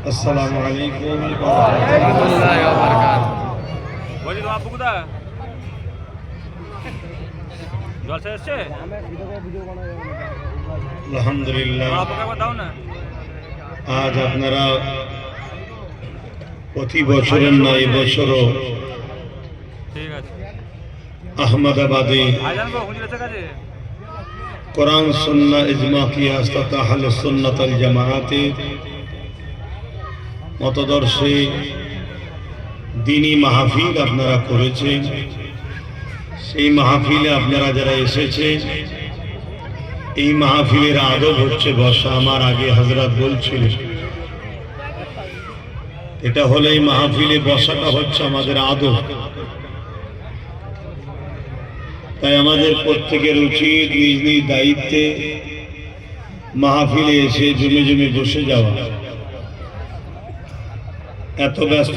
আসসালামু আলাইকুম আলহামদুলিল্লাহ। আজ আপনারা প্রতি বছরের না এই বছরও আহমদাবাদে কোরআন সুন্নাহ ইজমা কিয়াস তথা আহলে সুন্নাত ওয়াল জামাআতে মতদর্শে দ্বীনি মাহফিল আপনারা করেছেন। সেই মাহফিলে আপনারা যারা এসেছেন, এই মাহফিলের আদব হচ্ছে বসা। আমার আগে হযরত বলছিলেন, এটা হলো এই মাহফিলে বসাটা হচ্ছে আমাদের আদব। তাই আমাদের প্রত্যেকের উচিত নিজ নিজ দায়িত্বে মাহফিলে এসে জমে জমে বসে যাওয়া। এত ব্যস্ত